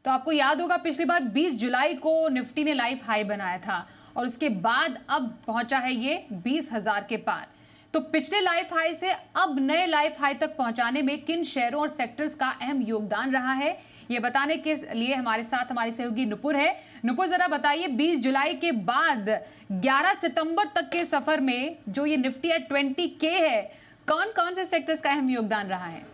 तो आपको याद होगा पिछली बार 20 जुलाई को निफ्टी ने लाइफ हाई बनाया था और उसके बाद अब पहुंचा है ये 20,000 के पार। तो पिछले लाइफ हाई से अब नए लाइफ हाई तक पहुंचाने में किन शेयरों और सेक्टर्स का अहम योगदान रहा है, ये बताने के लिए हमारे साथ हमारी सहयोगी नुपुर है। नुपुर, जरा बताइए 20 जुलाई के बाद 11 सितंबर तक के सफर में जो ये निफ्टी एट 20K है, कौन कौन से सेक्टर्स का अहम योगदान रहा है?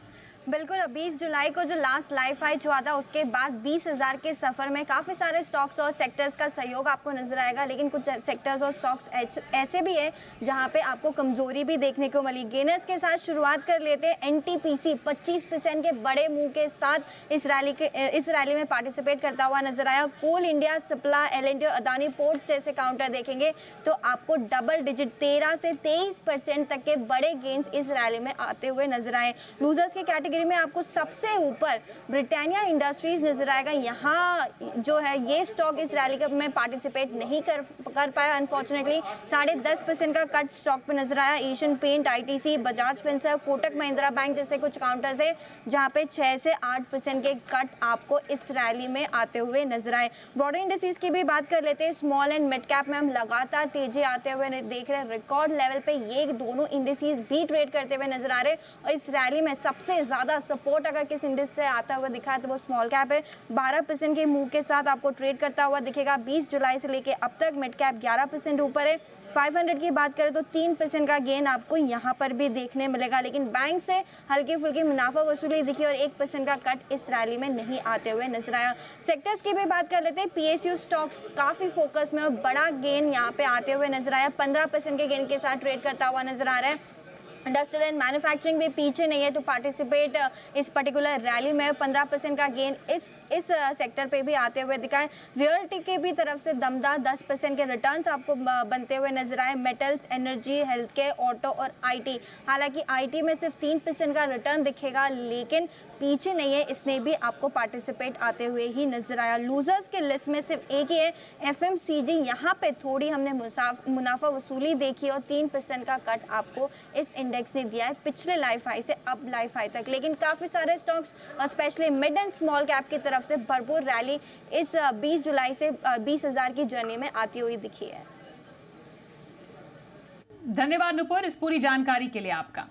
बिल्कुल, 20 जुलाई को जो लास्ट लाइफ हाई हुआ था उसके बाद 20,000 के सफर में काफ़ी सारे स्टॉक्स और सेक्टर्स का सहयोग आपको नजर आएगा, लेकिन कुछ सेक्टर्स और स्टॉक्स ऐसे भी है जहां पे आपको कमजोरी भी देखने को मिली। गेनर्स के साथ शुरुआत कर लेते हैं। एनटीपीसी 25% के बड़े मूव के साथ इस रैली में पार्टिसिपेट करता हुआ नजर आया। कोल इंडिया, सिप्ला, एल&टी और अदानी पोर्ट जैसे काउंटर देखेंगे तो आपको डबल डिजिट 13 से 23% तक के बड़े गेन्स इस रैली में आते हुए नजर आए। लूजर्स के कैटेगरी में आपको सबसे ऊपर ब्रिटानिया इंडस्ट्रीज नजर आएगा। यहाँ जो है ये स्टॉक इस रैली में पार्टिसिपेट नहीं कर पाया अनफॉर्चुनेटली। 10.5% का कट स्टॉक पे नजर आया। Asian paint, ITC, Bajaj Finserv, Kotak Mahindra bank जैसे कुछ काउंटर्स है जहाँ पे 6 से 8% के कट आपको इस रैली में आते हुए नजर आए। ब्रॉडर इंडिसेस की भी बात कर लेते हैं। स्मॉल एंड मिड कैप में हम लगातार तेजी आते हुए देख रहे हैं। रिकॉर्ड लेवल पे ये दोनों इंडिसेस भी ट्रेड करते हुए नजर आ रहे हैं और इस रैली में सबसे ज्यादा सपोर्ट अगर किस इंडेक्स से आता हुआ दिखा है तो वो स्मॉल कैप है। 12% के मूव के साथ आपको ट्रेड करता हुआ दिखेगा 20 जुलाई से लेके अब तक। मिड कैप 11% ऊपर है। 500 की बात करें तो 3% का गेन आपको यहाँ पर भी देखने मिलेगा, लेकिन बैंक से हल्की फुल्की मुनाफा वसूली दिखी और 1% का कट इस रैली में नहीं आते हुए नजर आया। सेक्टर्स की भी बात कर लेते हैं। पीएसयू स्टॉक्स काफी फोकस में और बड़ा गेन यहाँ पे आते हुए नजर आया। 15% के गेन के साथ ट्रेड करता हुआ नजर आ रहा है। इंडस्ट्रियल एंड मैन्युफैक्चरिंग भी पीछे नहीं है टू पार्टिसिपेट इस पर्टिकुलर रैली में। 15% का गेन इस सेक्टर पे भी आते हुए दिखाए। रियल्टी के भी तरफ से दमदार 10% के रिटर्न्स आपको बनते हुए नजर आए। Metals, energy, health care, auto और आईटी। हालांकि आईटी में सिर्फ 3% का रिटर्न दिखेगा, लेकिन पीछे नहीं है, इसने भी आपको पार्टिसिपेट आते हुए ही नजर आया। लूजर्स के लिस्ट में सिर्फ एक ही है, एफएमसीजी। यहाँ पे थोड़ी हमने मुनाफा वसूली देखी और 3% का कट आपको इस इंडेक्स ने दिया है पिछले लाइफ हाई से अब लाइफ हाई तक। लेकिन काफी सारे स्टॉक्स और specially mid and small cap की तरफ से भरपूर रैली इस 20 जुलाई से 20,000 की जर्नी में आती हुई दिखी है। धन्यवाद नुपुर इस पूरी जानकारी के लिए आपका।